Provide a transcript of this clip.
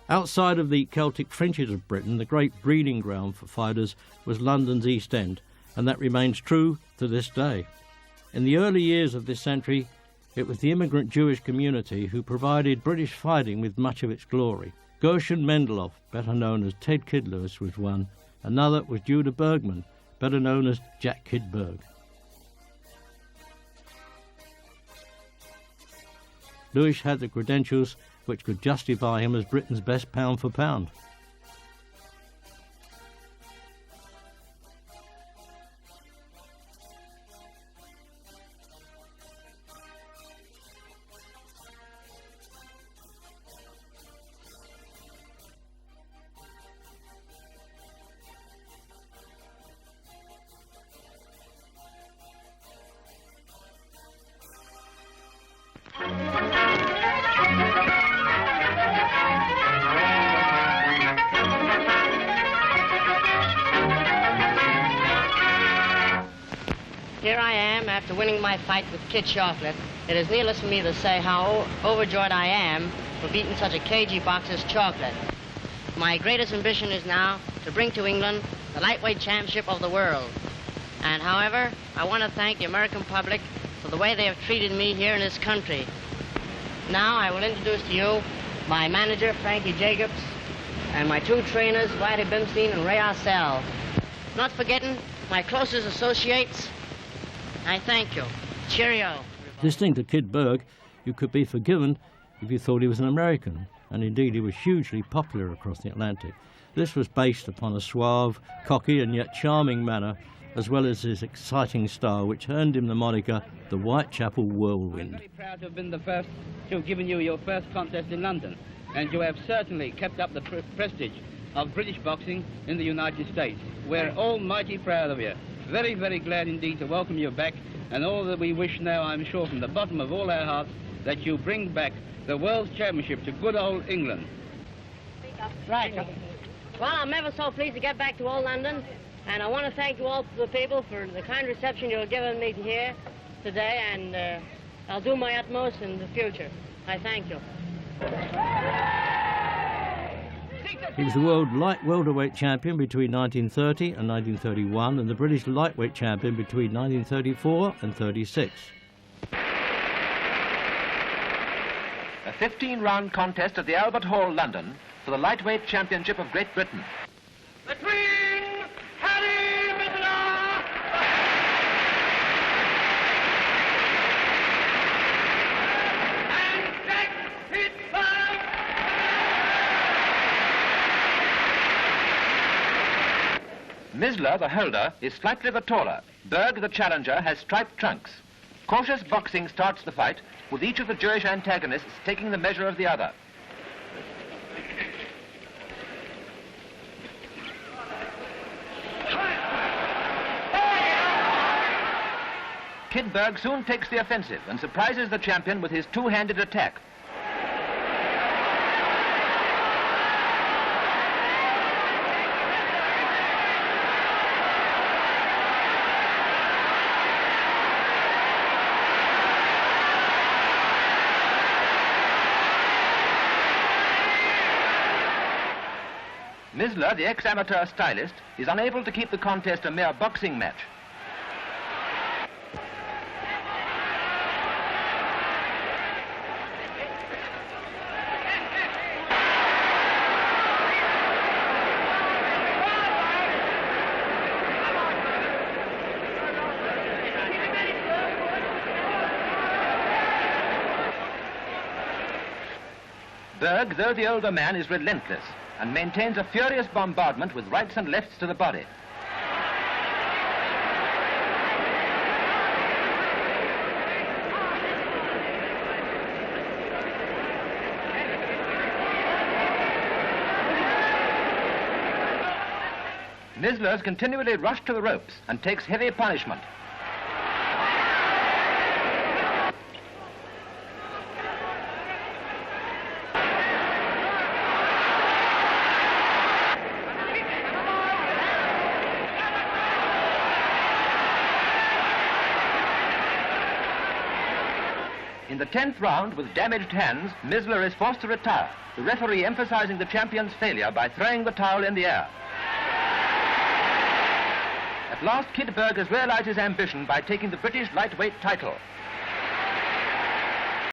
Outside of the Celtic fringes of Britain, the great breeding ground for fighters was London's East End, and that remains true to this day. In the early years of this century, it was the immigrant Jewish community who provided British fighting with much of its glory. Gershon Mendeloff, better known as Ted Kid Lewis, was one. Another was Judah Bergman, better known as Jack Kid Berg. Lewis had the credentials which could justify him as Britain's best pound for pound. Here I am after winning my fight with Kid Chocolate. It is needless for me to say how overjoyed I am for beating such a cagey boxer as Chocolate. My greatest ambition is now to bring to England the lightweight championship of the world. And however, I want to thank the American public for the way they have treated me here in this country. Now I will introduce to you my manager, Frankie Jacobs, and my two trainers, Whitey Bimstein and Ray Arcel. Not forgetting my closest associates. I thank you. Cheerio. Listening to Kid Berg, you could be forgiven if you thought he was an American, and indeed he was hugely popular across the Atlantic. This was based upon a suave, cocky and yet charming manner, as well as his exciting style, which earned him the moniker the Whitechapel Whirlwind. I'm very proud to have been the first to have given you your first contest in London, and you have certainly kept up the prestige of British boxing in the United States. We're all mighty proud of you. Very, very glad indeed to welcome you back, and all that we wish now, I'm sure, from the bottom of all our hearts, that you bring back the World Championship to good old England. Right. Well, I'm ever so pleased to get back to old London, and I want to thank you all, the people, for the kind reception you've given me here today, and I'll do my utmost in the future. I thank you. He was the world light welterweight champion between 1930 and 1931 and the British lightweight champion between 1934 and 36. A 15-round contest at the Albert Hall, London, for the lightweight championship of Great Britain. Between Harry Mizler and Jack Kid Berg. Mizler, the holder, is slightly the taller. Berg, the challenger, has striped trunks. Cautious boxing starts the fight, with each of the Jewish antagonists taking the measure of the other. Kid Berg soon takes the offensive and surprises the champion with his two-handed attack. Mizler, the ex-amateur stylist, is unable to keep the contest a mere boxing match. Berg, though the older man, is relentless and maintains a furious bombardment with rights and lefts to the body. Mizler's continually rushed to the ropes and takes heavy punishment. In In the 10th round, with damaged hands, Mizler is forced to retire, the referee emphasizing the champion's failure by throwing the towel in the air. At last, Kid Berg has realized his ambition by taking the British lightweight title.